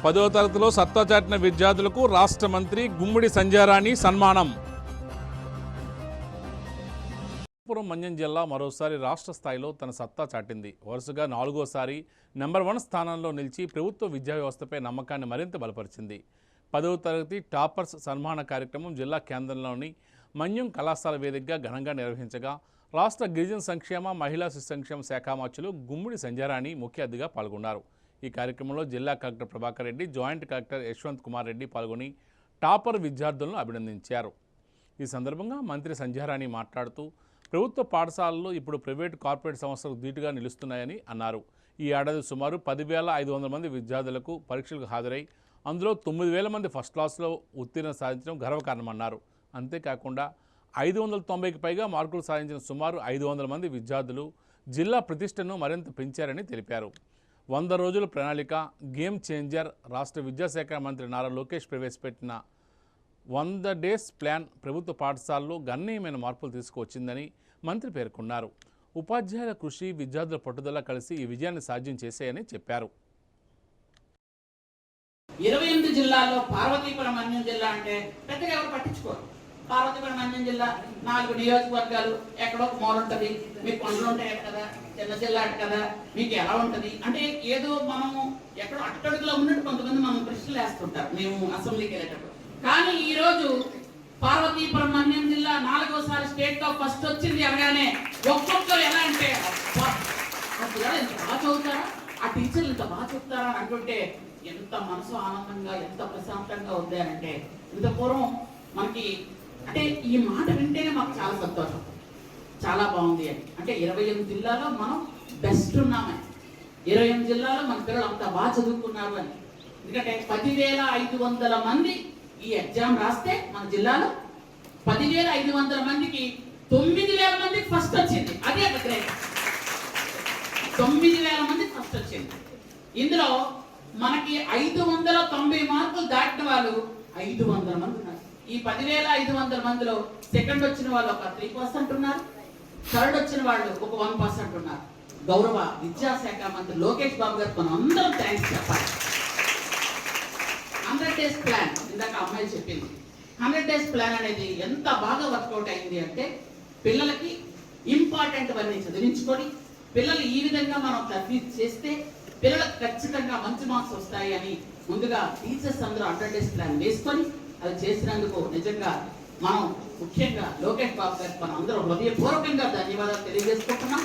10వ తరగతిలో సత్తా చాటిన విద్యార్థులకు రాష్ట్ర మంత్రి గుమ్మడి సంధ్యారాణి సన్మానం. మన్యం జిల్లా మరోసారి రాష్ట్ర స్థాయిలో తన సత్తా చాటింది. వరుసగా 4వసారి నెంబర్ 1 స్థానంలో నిలిచి ప్రభుత్వ విద్యా వ్యవస్థపై నమ్మకాన్ని మరింత బలపరిచింది. 10వ తరగతి టాపర్స్ సన్మాన కార్యక్రమం జిల్లా కేంద్రంలోని మన్యం కళాశాల వేదికగా ఘనంగా నిర్వహించగా రాష్ట్ర గిరిజన సంక్షేమ మహిళా శిశు సంక్షేమ శాఖ మంత్రులు గుమ్మడి సంధ్యారాణి ముఖ్య అతిథిగా పాల్గొన్నారు. ఈ కార్యక్రమంలో జిల్లా collector Prabhakar Reddy, joint collector Yashwant Kumar Reddy పాల్గొని టాపర్ విద్యార్థులను అభినందించారు. ఈ సందర్భంగా మంత్రి సంధ్యారాణి మాట్లాడుతూ ప్రభుత్వ పాఠశాలలు ఇప్పుడు ప్రైవేటు కార్పొరేట్ సంస్థలకు ధీటుగా నిలుస్తున్నాయని అన్నారు. ఈ ఏడాది సుమారు 10,500 మంది విద్యార్థులకు పరీక్షలకు హాజరై అందులో 9,000 మంది ఫస్ట్ క్లాస్లో ఉత్తీర్ణ సాధించడం గర్వకారణమన్నారు. అంతేకాకుండా 590కి పైగా మార్కులు సాధించిన సుమారు 500 మంది విద్యార్థులు జిల్లా ప్రతిష్టను మరింత పెంచారని తెలిపారు. 100 రోజుల ప్రణాళిక గేమ్ చేంజర్ రాష్ట్ర విద్యాశాఖ మంత్రి నారా లోకేష్ ప్రవేశపెట్టిన 100 డేస్ ప్లాన్ ప్రభుత్వ పాఠశాలలో గణనీయమైన మార్పులు తీసుకువచ్చిందని మంత్రి పేర్కొన్నారు. ఉపాధ్యాయుల కృషి, విద్యార్థుల పట్టుదల కలిసి ఈ విజయాన్ని సాధ్యం చేశాయని చెప్పారు. 28 జిల్లాల్లో పార్వతీపురం మన్యం జిల్లా అంటే పెద్దగా ఎవరు పట్టించుకోరు. పార్వతీపురం మన్యం జిల్లా 4 నియోజకవర్గాలు, ఎక్కడో ఒక మూల ఉంటుంది. మీకు కొండలు ఉంటాయి కదా, చిన్న జిల్లా కదా, మీకు ఎలా ఉంటుంది అంటే ఏదో మనము ఎక్కడో అట్టడుగులో ఉన్నట్టు కొంతమంది మనం ప్రశ్నలు వేస్తుంటారు మేము అసెంబ్లీకి వెళ్ళేటప్పుడు. కానీ ఈ రోజు పార్వతీపురం మన్యం జిల్లా 4వసారి స్టేట్ లో ఫస్ట్ వచ్చింది అనగానే ఒక్కొక్కరు ఎలా అంటే ఎంత బాగా చదువుతారా, ఆ టీచర్లు ఇంత బాగా చెప్తారా అని అంటుంటే ఎంత మనసు ఆనందంగా, ఎంత ప్రశాంతంగా ఉంది అంటే ఇంత పూర్వం మనకి అంటే ఈ మాట వింటేనే మాకు చాలా సంతోషం, చాలా బాగుంది అని. అంటే 28 జిల్లాలో మనం బెస్ట్ ఉన్నామని, 28 జిల్లాలో మన పిల్లలు అంత బాగా చదువుకున్నారు అని. ఎందుకంటే 10,500 మంది ఈ ఎగ్జామ్ రాస్తే మన జిల్లాలో 10,500 మందికి 9,000 మందికి ఫస్ట్ వచ్చింది. అదే గ్రేట్. 9,000 మందికి ఫస్ట్ వచ్చింది. ఇందులో మనకి 590 మార్కులు దాటిన వాళ్ళు 500 మంది ఉన్నారు. ఈ 10,500 మందిలో సెకండ్ వచ్చిన వాళ్ళు ఒక 3% ఉన్నారు, థర్డ్ వచ్చిన వాళ్ళు ఒక 1% ఉన్నారు. గౌరవ విద్యాశాఖ మంత్రి లోకేష్ బాబు గారికి మనం అందరం థ్యాంక్స్ చెప్పాలి. 100 డేస్ ప్లాన్, ఇందాక అమ్మాయి చెప్పింది, 100 డేస్ ప్లాన్ అనేది ఎంత బాగా వర్కౌట్ అయింది అంటే పిల్లలకి ఇంపార్టెంట్ అన్ని చదివించుకొని పిల్లలు ఈ విధంగా మనం తర్ఫీదు చేస్తే పిల్లలకు ఖచ్చితంగా మంచి మార్క్స్ వస్తాయి అని ముందుగా టీచర్స్ అందరూ 100 డేస్ ప్లాన్ వేసుకొని అది చేసినందుకు నిజంగా మనం ముఖ్యంగా లోకేష్ బాబు గారికి మనం అందరూ హృదయపూర్వకంగా ధన్యవాదాలు తెలియజేసుకుంటున్నాం.